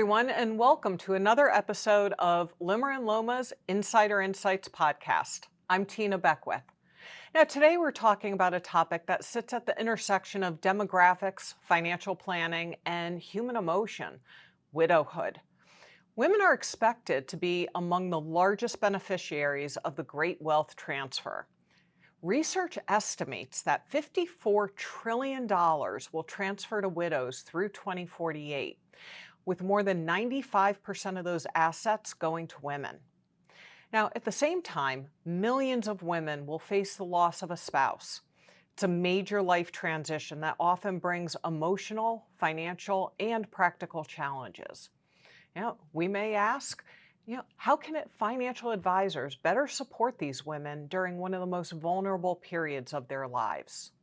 everyone, and welcome to another episode of LIMRA and LOMA's Insider Insights podcast. I'm Tina Beckwith. Now, today we're talking about a topic that sits at the intersection of demographics, financial planning, and human emotion: widowhood. Women are expected to be among the largest beneficiaries of the great wealth transfer. Research estimates that $54 trillion will transfer to widows through 2048, with more than 95% of those assets going to women. Now, at the same time, millions of women will face the loss of a spouse. It's a major life transition that often brings emotional, financial, and practical challenges. We may ask, how can financial advisors better support these women during one of the most vulnerable periods of their lives?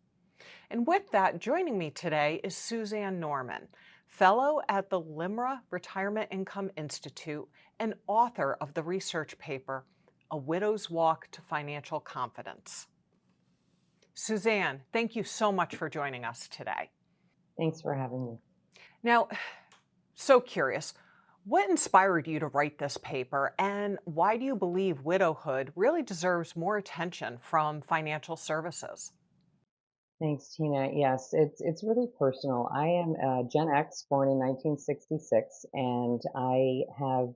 And with that, joining me today is Suzanne Norman, fellow at the LIMRA Retirement Income Institute and author of the research paper, A Widow's Walk to Financial Confidence. Suzanne, thank you so much for joining us today. Thanks for having me. Now, so curious, what inspired you to write this paper, and why do you believe widowhood really deserves more attention from financial services? Thanks, Tina. Yes, it's really personal. I am Gen X, born in 1966, and I have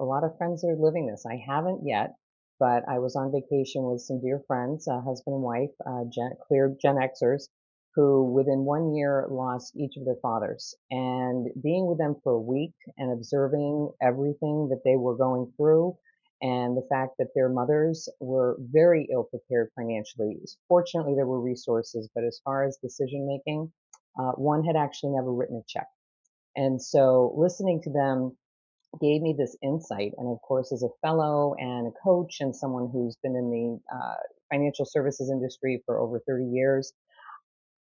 a lot of friends that are living this. I haven't yet, but I was on vacation with some dear friends, husband and wife, clear Gen Xers, who within 1 year lost each of their fathers. And being with them for a week and observing everything that they were going through, and the fact that their mothers were very ill prepared financially. Fortunately, there were resources, but as far as decision making, one had actually never written a check. And so listening to them gave me this insight. And of course, as a fellow and a coach and someone who's been in the financial services industry for over 30 years,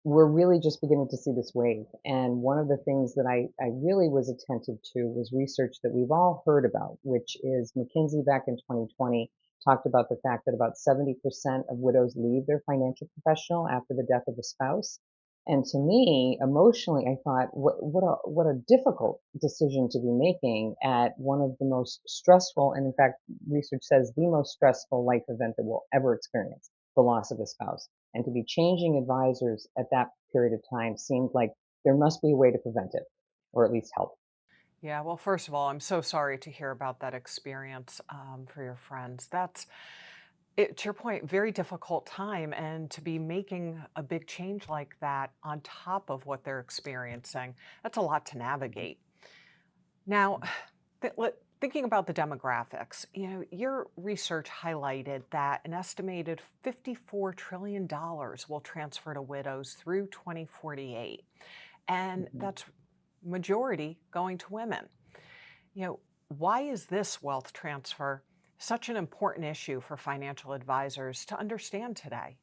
we're really just beginning to see this wave. And one of the things that I really was attentive to was research that we've all heard about, which is McKinsey back in 2020 talked about the fact that about 70% of widows leave their financial professional after the death of a spouse. And to me, emotionally, I thought, what a difficult decision to be making at one of the most stressful, and in fact, research says the most stressful life event that we'll ever experience, the loss of a spouse. And to be changing advisors at that period of time seemed like there must be a way to prevent it, or at least help. Yeah, well, first of all, I'm so sorry to hear about that experience for your friends. To your point, very difficult time, and to be making a big change like that on top of what they're experiencing, that's a lot to navigate. Now, thinking about the demographics, your research highlighted that an estimated $54 trillion will transfer to widows through 2048, and Mhm. that's majority going to women. You know, why is this wealth transfer such an important issue for financial advisors to understand today?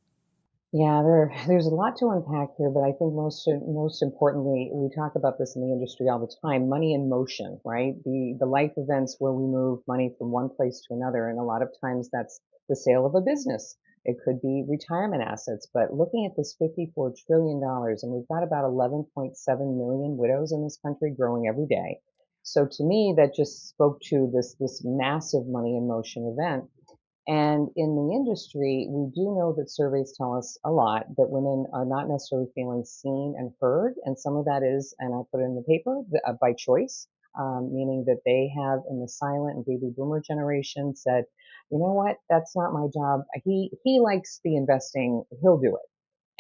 Yeah, there's a lot to unpack here, but I think most importantly, we talk about this in the industry all the time, money in motion, right? The life events where we move money from one place to another, and a lot of times that's the sale of a business. It could be retirement assets, but looking at this $54 trillion, and we've got about 11.7 million widows in this country growing every day. So to me, that just spoke to this massive money in motion event. And in the industry, we do know that surveys tell us a lot that women are not necessarily feeling seen and heard. And some of that is, and I put it in the paper, by choice, meaning that they have in the silent and baby boomer generation said, you know what, that's not my job. He likes the investing, he'll do it.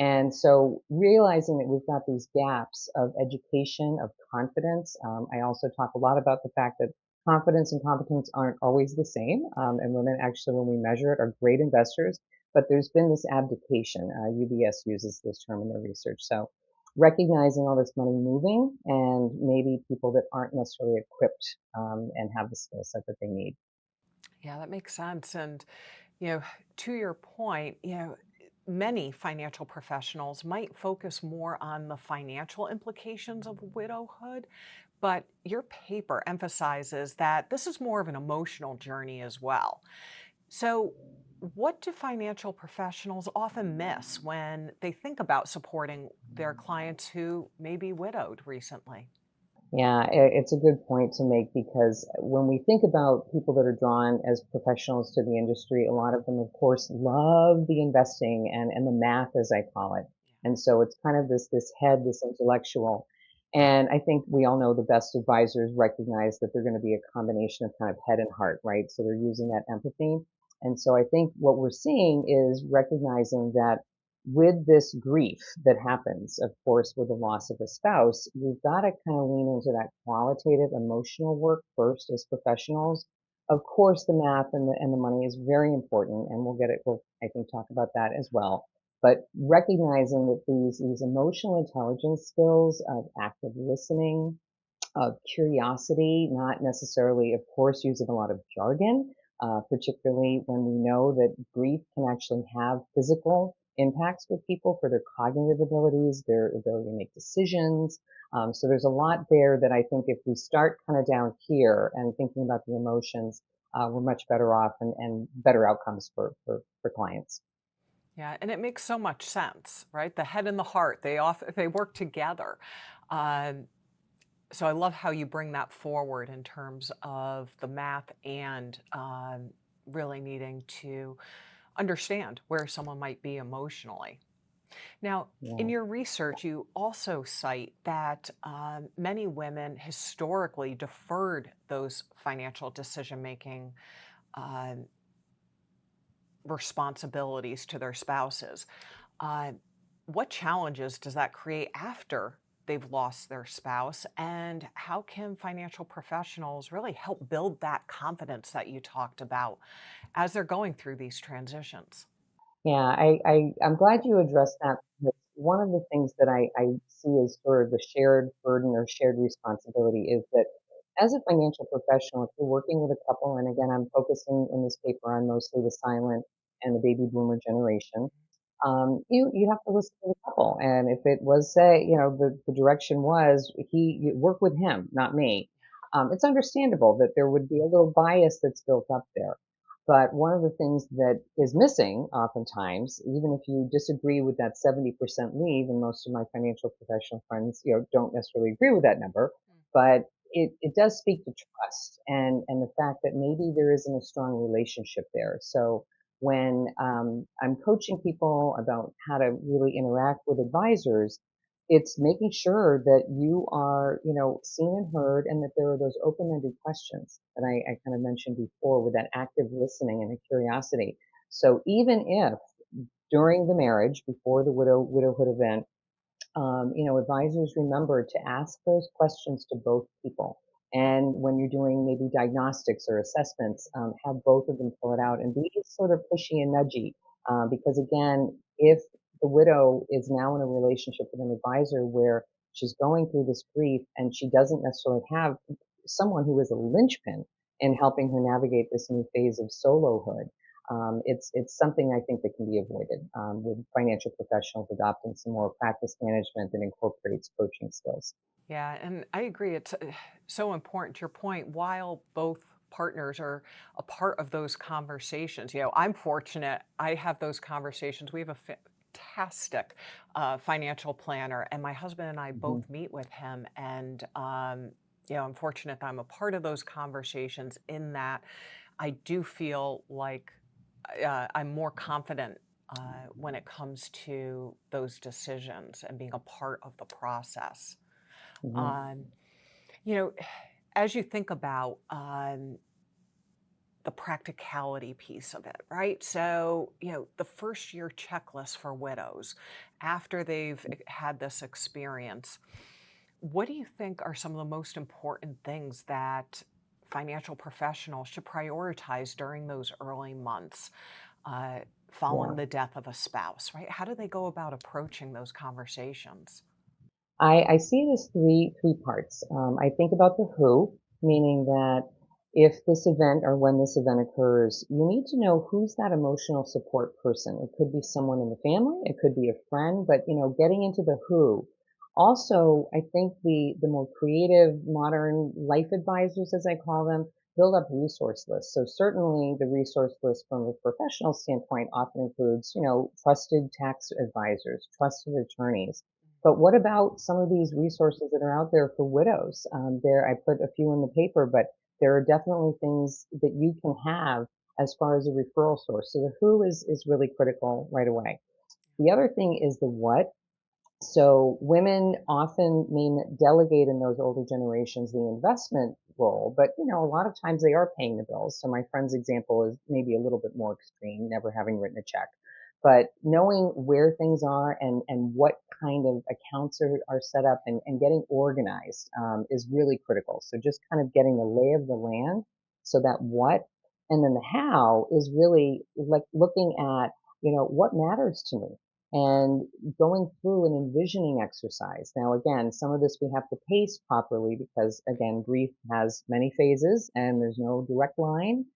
And so realizing that we've got these gaps of education, of confidence. I also talk a lot about the fact that confidence and competence aren't always the same. And women actually, when we measure it, are great investors. But there's been this abdication. UBS uses this term in their research. So recognizing all this money moving and maybe people that aren't necessarily equipped and have the skill set that they need. Yeah, that makes sense. And, you know, to your point, many financial professionals might focus more on the financial implications of widowhood, but your paper emphasizes that this is more of an emotional journey as well. So, what do financial professionals often miss when they think about supporting their clients who may be widowed recently? Yeah, it's a good point to make because when we think about people that are drawn as professionals to the industry, a lot of them, of course, love the investing and the math, as I call it. And so it's kind of this head, this intellectual. And I think we all know the best advisors recognize that they're going to be a combination of kind of head and heart, right? So they're using that empathy. And so I think what we're seeing is recognizing that with this grief that happens, of course, with the loss of a spouse, we've got to kind of lean into that qualitative emotional work first as professionals. Of course, the math and the money is very important, and we'll, I think, talk about that as well. But recognizing that these emotional intelligence skills of active listening, of curiosity, not necessarily, of course, using a lot of jargon, particularly when we know that grief can actually have physical impacts with people for their cognitive abilities, their ability to make decisions. So there's a lot there that I think if we start kind of down here and thinking about the emotions, we're much better off and better outcomes for clients. Yeah, and it makes so much sense, right? The head and the heart, they work together. Um, so I love how you bring that forward in terms of the math and really needing to understand where someone might be emotionally. Now, in Yeah. your research, you also cite that many women historically deferred those financial decision making uh, responsibilities to their spouses. Uh, what challenges does that create after they've lost their spouse? And how can financial professionals really help build that confidence that you talked about as they're going through these transitions? Yeah, I'm glad you addressed that because one of the things that I see as sort of the shared burden or shared responsibility is that as a financial professional, if you're working with a couple, and again, I'm focusing in this paper on mostly the silent and the baby boomer generation, you have to listen to the couple. And if it was, say, the direction was you work with him, not me, it's understandable that there would be a little bias that's built up there. But one of the things that is missing oftentimes, even if you disagree with that 70% leave, and most of my financial professional friends, don't necessarily agree with that number, but it does speak to trust and the fact that maybe there isn't a strong relationship there. So when I'm coaching people about how to really interact with advisors, it's making sure that you are, seen and heard and that there are those open-ended questions that I kind of mentioned before with that active listening and a curiosity. So even if during the marriage, before the widowhood event, advisors remember to ask those questions to both people. And when you're doing maybe diagnostics or assessments, have both of them fill it out and be sort of pushy and nudgy. Because again, if the widow is now in a relationship with an advisor where she's going through this grief and she doesn't necessarily have someone who is a linchpin in helping her navigate this new phase of solohood, it's something I think that can be avoided with financial professionals adopting some more practice management that incorporates coaching skills. Yeah, and I agree. It's so important to your point. While both partners are a part of those conversations, I'm fortunate. I have those conversations. We have a fantastic financial planner, and my husband and I Hmm. both meet with him. And I'm fortunate that I'm a part of those conversations. In that, I do feel like I'm more confident. When it comes to those decisions and being a part of the process. Hmm. Um, you know, as you think about the practicality piece of it, right? So, the first year checklist for widows after they've had this experience, what do you think are some of the most important things that financial professionals should prioritize during those early months uh, following Yeah. the death of a spouse, right? How do they go about approaching those conversations? I see it as three parts. I think about the who, meaning that if this event or when this event occurs, you need to know who's that emotional support person. It could be someone in the family, it could be a friend, but getting into the who. Also, I think the more creative, modern life advisors, as I call them, build up resource lists. So certainly the resource list from a professional standpoint often includes, trusted tax advisors, trusted attorneys, But what about some of these resources that are out there for widows? I put a few in the paper, but there are definitely things that you can have as far as a referral source. So the who is really critical right away. The other thing is the what. So women often delegate in those older generations the investment role, but a lot of times they are paying the bills. So my friend's example is maybe a little bit more extreme, never having written a check. But knowing where things are and what kind of accounts are set up and getting organized is really critical. So just kind of getting the lay of the land so that what and then the how is really like looking at, what matters to me and going through an envisioning exercise. Now, again, some of this we have to pace properly because, again, grief has many phases and there's no direct line,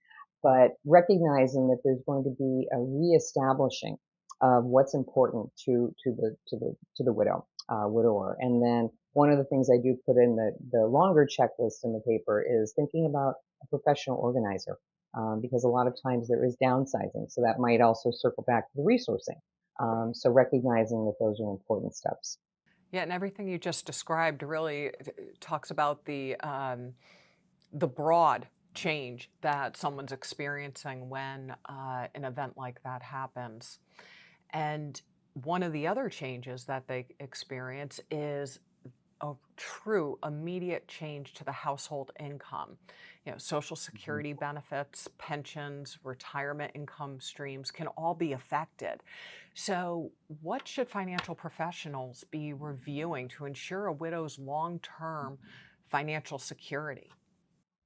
but recognizing that there's going to be a reestablishing of what's important to the widower. And then one of the things I do put in the longer checklist in the paper is thinking about a professional organizer. Because a lot of times there is downsizing. So that might also circle back to the resourcing. So recognizing that those are important steps. Yeah, and everything you just described really talks about the broad change that someone's experiencing when an event like that happens. And one of the other changes that they experience is a true immediate change to the household income. Social Mhm. security benefits, pensions, retirement income streams can all be affected. So, what should financial professionals be reviewing to ensure a widow's long term financial security?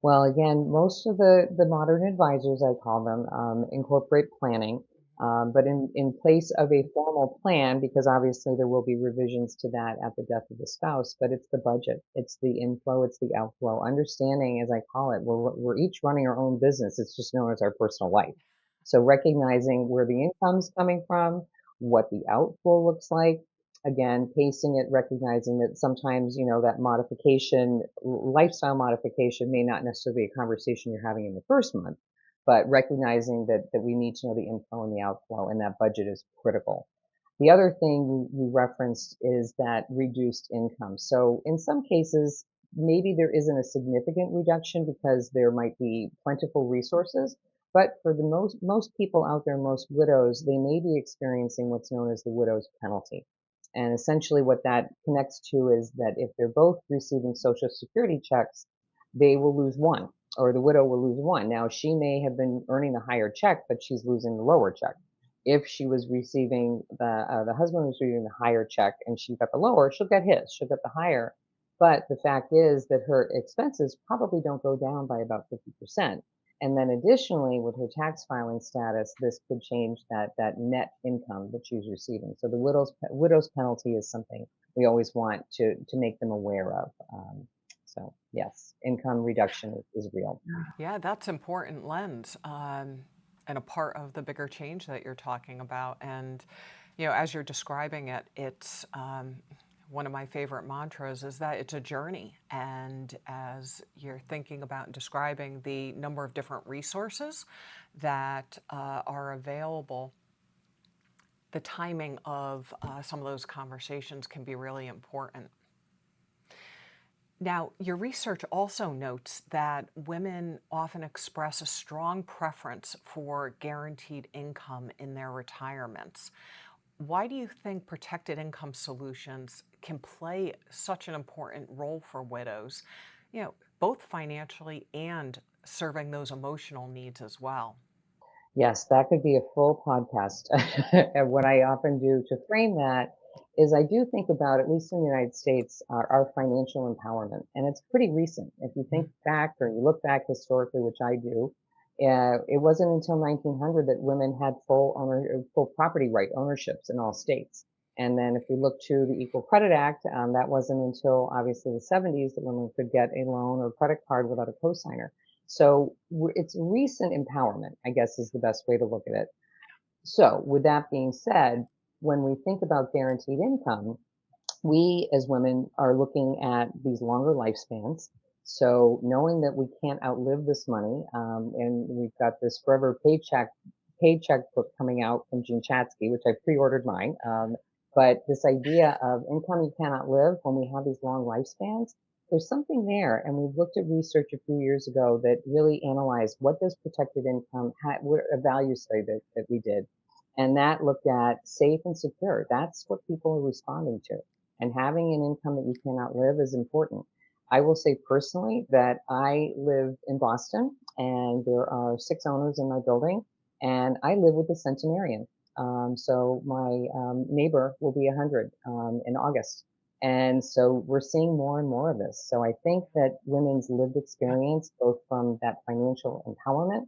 Well, again, most of the modern advisors, I call them, incorporate planning, but in place of a formal plan, because obviously there will be revisions to that at the death of the spouse, but it's the budget, it's the inflow, it's the outflow. Understanding, as I call it, we're each running our own business. It's just known as our personal life. So recognizing where the income's coming from, what the outflow looks like, again, pacing it, recognizing that sometimes, that lifestyle modification may not necessarily be a conversation you're having in the first month, but recognizing that we need to know the inflow and the outflow, and that budget is critical. The other thing you referenced is that reduced income. So in some cases, maybe there isn't a significant reduction because there might be plentiful resources, but for the most people out there, most widows, they may be experiencing what's known as the widow's penalty. And essentially what that connects to is that if they're both receiving Social Security checks, they will lose one, or the widow will lose one. Now, she may have been earning the higher check, but she's losing the lower check. If she was receiving the husband was receiving the higher check and she got the lower, she'll get his, she'll get the higher. But the fact is that her expenses probably don't go down by about 50%. And then additionally, with her tax filing status, this could change that net income that she's receiving. So the widow's penalty is something we always want to make them aware of. So yes, income reduction is real. Yeah, that's important lens, and a part of the bigger change that you're talking about. And, as you're describing it, it's one of my favorite mantras is that it's a journey. And as you're thinking about and describing the number of different resources that are available, the timing of some of those conversations can be really important. Now, your research also notes that women often express a strong preference for guaranteed income in their retirements. Why do you think protected income solutions can play such an important role for widows, both financially and serving those emotional needs as well? Yes, that could be a full podcast. And what I often do to frame that is I do think about, at least in the United States, our financial empowerment. And it's pretty recent. If you think back or you look back historically, which I do, it wasn't until 1900 that women had full property right ownerships in all states. And then if we look to the Equal Credit Act, that wasn't until obviously the 70s that women could get a loan or credit card without a cosigner. So it's recent empowerment, I guess is the best way to look at it. So with that being said, when we think about guaranteed income, we as women are looking at these longer lifespans. So knowing that we can't outlive this money, and we've got this Forever Paycheck book coming out from Gene Chatsky, which I pre-ordered mine. But this idea of income you cannot live when we have these long lifespans, there's something there. And we looked at research a few years ago that really analyzed what does protected income, what a value study that we did. And that looked at safe and secure. That's what people are responding to. And having an income that you cannot live is important. I will say personally that I live in Boston and there are 6 owners in my building, and I live with a centenarian. So my neighbor will be 100 in August. And so we're seeing more and more of this. So I think that women's lived experience, both from that financial empowerment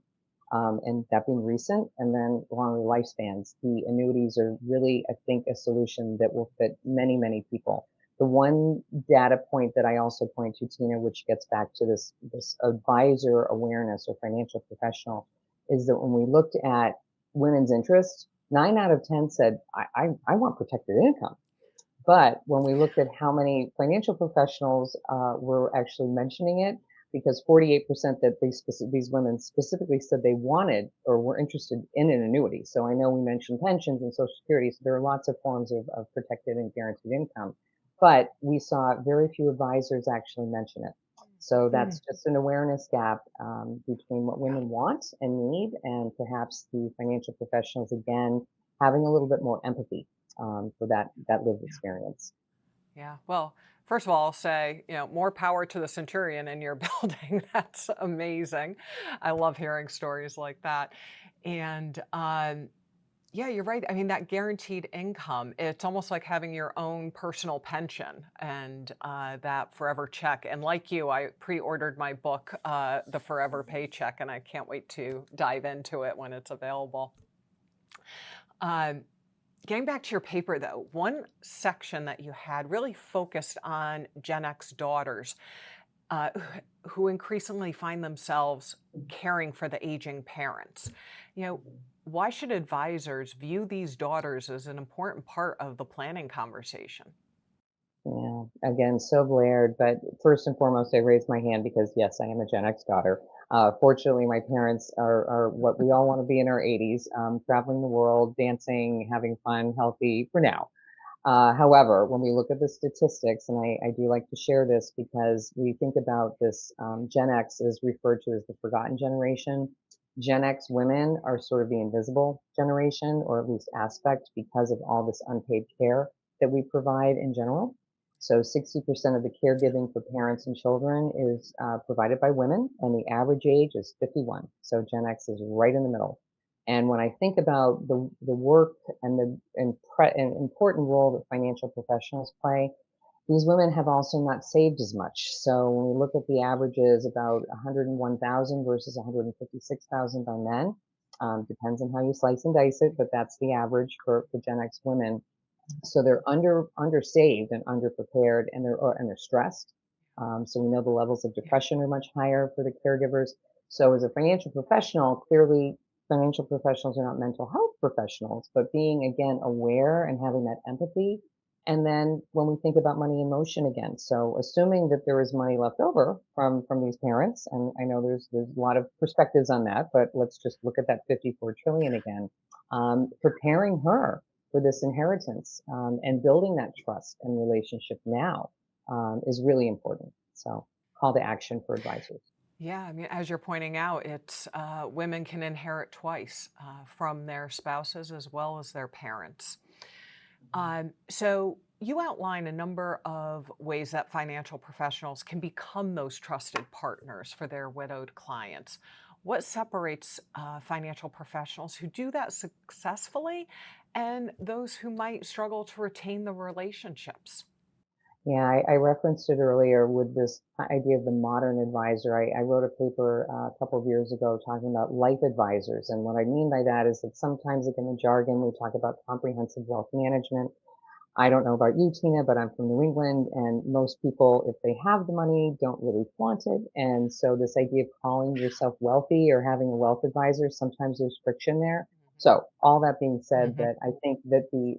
and that being recent, and then longer lifespans, the annuities are really, I think, a solution that will fit many, many people. The one data point that I also point to, Tina, which gets back to this advisor awareness or financial professional, is that when we looked at women's interests, 9 out of 10 said, I want protected income. But when we looked at how many financial professionals were actually mentioning it, because 48% that these women specifically said they wanted or were interested in an annuity. So I know we mentioned pensions and Social Security, so there are lots of forms of protected and guaranteed income. But we saw very few advisors actually mention it. So that's Mm, just an awareness gap between what women want and need, and perhaps the financial professionals, again, having a little bit more empathy for that lived yeah. experience. Yeah. Well, first of all, I'll say, more power to the centurion in your building. That's amazing. I love hearing stories like that. And yeah, you're right. I mean, that guaranteed income, it's almost like having your own personal pension and that forever check. And like you, I pre ordered my book, The Forever Paycheck, and I can't wait to dive into it when it's available. Um, Getting back to your paper, though, one section that you had really focused on Gen X daughters uh, who increasingly find themselves caring for the aging parents. You know, why should advisors view these daughters as an important part of the planning conversation? Yeah, again, so layered. But first and foremost, I raised my hand because yes, I am a Gen X daughter. Fortunately, my parents are what we all want to be in our 80s, traveling the world, dancing, having fun, healthy for now. However, when we look at the statistics, and I do like to share this because we think about this, Gen X is referred to as the forgotten generation. Gen X women are sort of the invisible generation, or at least aspect, because of all this unpaid care that we provide in general. So 60% of the caregiving for parents and children is provided by women, and the average age is 51. So Gen X is right in the middle. And when I think about the work and and important role that financial professionals play, these women have also not saved as much. So when we look at the averages, about 101,000 versus 156,000 by men. Depends on how you slice and dice it, but that's the average for Gen X women. So they're undersaved and underprepared, and they're stressed. So we know the levels of Yeah. depression are much higher for the caregivers. So as a financial professional, clearly financial professionals are not mental health professionals, but being again aware and having that empathy. And then when we think about money in motion again, so assuming that there is money left over from these parents, and I know there's a lot of perspectives on that, but let's just look at that 54 trillion again. Preparing her for this inheritance and building that trust and relationship now is really important. So, call to action for advisors. Yeah, I mean, as you're pointing out, it's women can inherit twice from their spouses as well as their parents. So you outline a number of ways that financial professionals can become those trusted partners for their widowed clients. What separates financial professionals who do that successfully and those who might struggle to retain the relationships? Yeah, I referenced it earlier with this idea of the modern advisor. I wrote a paper a couple of years ago talking about life advisors. And what I mean by that is that sometimes, like in the jargon, we talk about comprehensive wealth management. I don't know about you, Tina, but I'm from New England, and most people, if they have the money, don't really flaunt it. And so, this idea of calling yourself wealthy or having a wealth advisor, sometimes there's friction there. So, all that being said, Hmm. that I think that the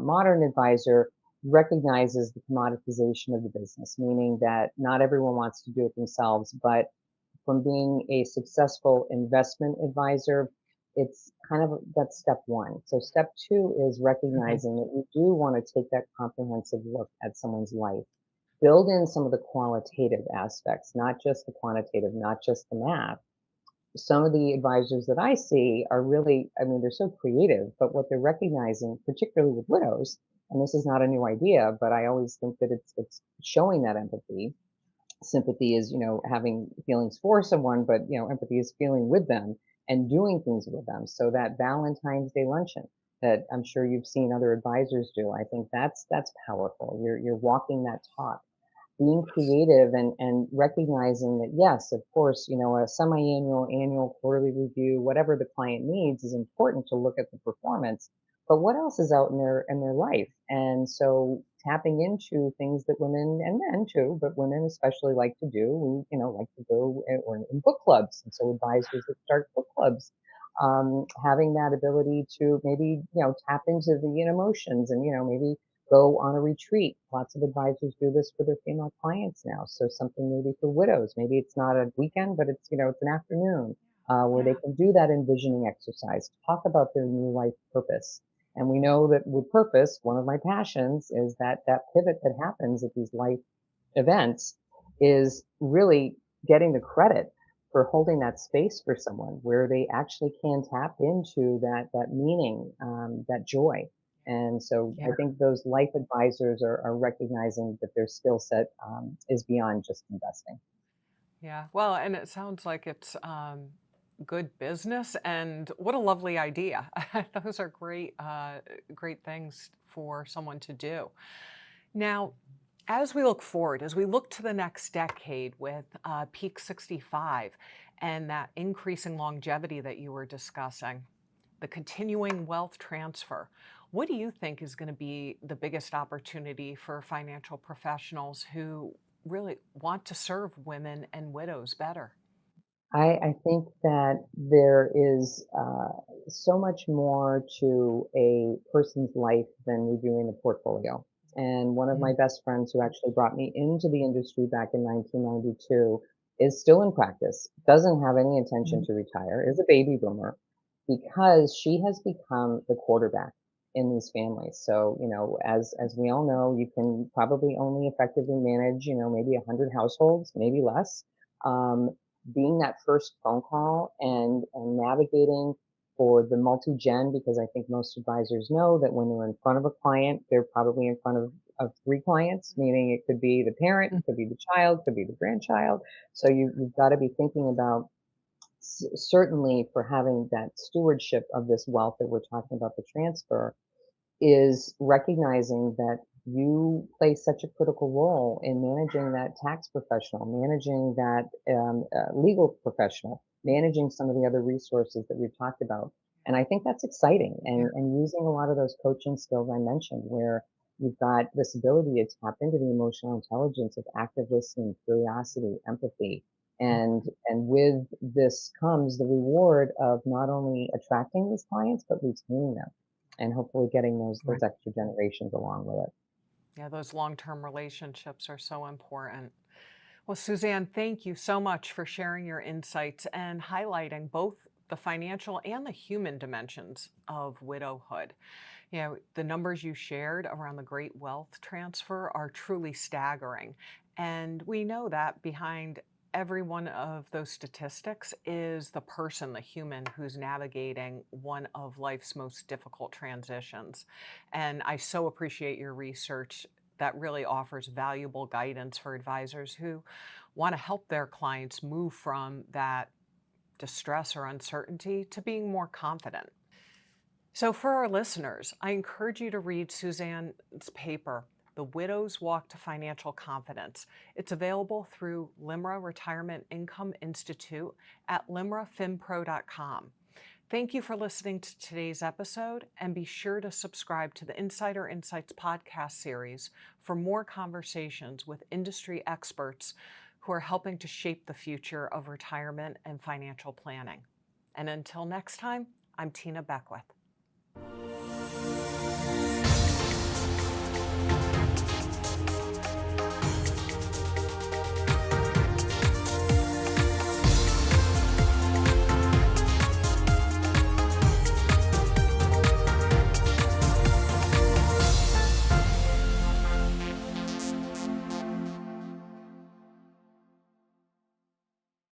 modern advisor recognizes the commoditization of the business, meaning that not everyone wants to do it themselves, but from being a successful investment advisor, it's kind of that's step one. So step two is Mhm. recognizing that you do want to take that comprehensive look at someone's life, build in some of the qualitative aspects, not just the quantitative, not just the math. Some of the advisors that I see are really, I mean, they're so creative, but what they're recognizing, particularly with widows, and this is not a new idea, but I always think that it's showing that empathy. Sympathy is, having feelings for someone, but empathy is feeling with them and doing things with them. So that Valentine's Day luncheon that I'm sure you've seen other advisors do, I think that's powerful. You're walking that talk, being creative and recognizing that yes, of course, a semi-annual, annual, quarterly review, whatever the client needs is important to look at the performance. But what else is out in their life? And so tapping into things that women and men too, but women especially like to do, we, like to go or in book clubs. And so advisors that start book clubs, having that ability to maybe, tap into the emotions and, maybe go on a retreat. Lots of advisors do this for their female clients now. So something maybe for widows. Maybe it's not a weekend, but it's an afternoon where they Yeah. can do that envisioning exercise, talk about their new life purpose. And we know that with purpose, one of my passions is that pivot that happens at these life events is really getting the credit for holding that space for someone where they actually can tap into that meaning, that joy. And so I Yeah. think those life advisors are recognizing that their skill set is beyond just investing. Yeah. Well, and it sounds like it's good business, and what a lovely idea. Those are great things for someone to do. Now, as we look forward, as we look to the next decade with Peak 65 and that increasing longevity that you were discussing, the continuing wealth transfer, what do you think is going to be the biggest opportunity for financial professionals who really want to serve women and widows better? I think that there is so much more to a person's life than reviewing the portfolio. And one of my Mhm. best friends who actually brought me into the industry back in 1992 is still in practice, doesn't have any intention Mhm. to retire, is a baby boomer because she has become the quarterback in these families. So, as we all know, you can probably only effectively manage, maybe 100 households, maybe less. Um, Being that first phone call and navigating for the multi-gen, because I think most advisors know that when they're in front of a client, they're probably in front of three clients, meaning it could be the parent, it could be the child, could be the grandchild. So you've got to be thinking about certainly for having that stewardship of this wealth that we're talking about, the transfer, is recognizing that you play such a critical role in managing that tax professional, managing that legal professional, managing some of the other resources that we've talked about. And I think that's exciting Yeah. and using a lot of those coaching skills I mentioned, where you've got this ability to tap into the emotional intelligence of active listening, curiosity, empathy. And with this comes the reward of not only attracting these clients, but retaining them and hopefully getting those Right. extra generations along with it. Yeah, those long-term relationships are so important. Well, Suzanne, thank you so much for sharing your insights and highlighting both the financial and the human dimensions of widowhood. The numbers you shared around the great wealth transfer are truly staggering. And we know that behind every one of those statistics is the person, the human who's navigating one of life's most difficult transitions. And I so appreciate your research that really offers valuable guidance for advisors who want to help their clients move from that distress or uncertainty to being more confident. So, for our listeners, I encourage you to read Suzanne's paper, The Widow's Walk to Financial Confidence. It's available through LIMRA Retirement Income Institute at limrafinpro.com. Thank you for listening to today's episode, and be sure to subscribe to the Insider Insights podcast series for more conversations with industry experts who are helping to shape the future of retirement and financial planning. And until next time, I'm Tina Beckwith.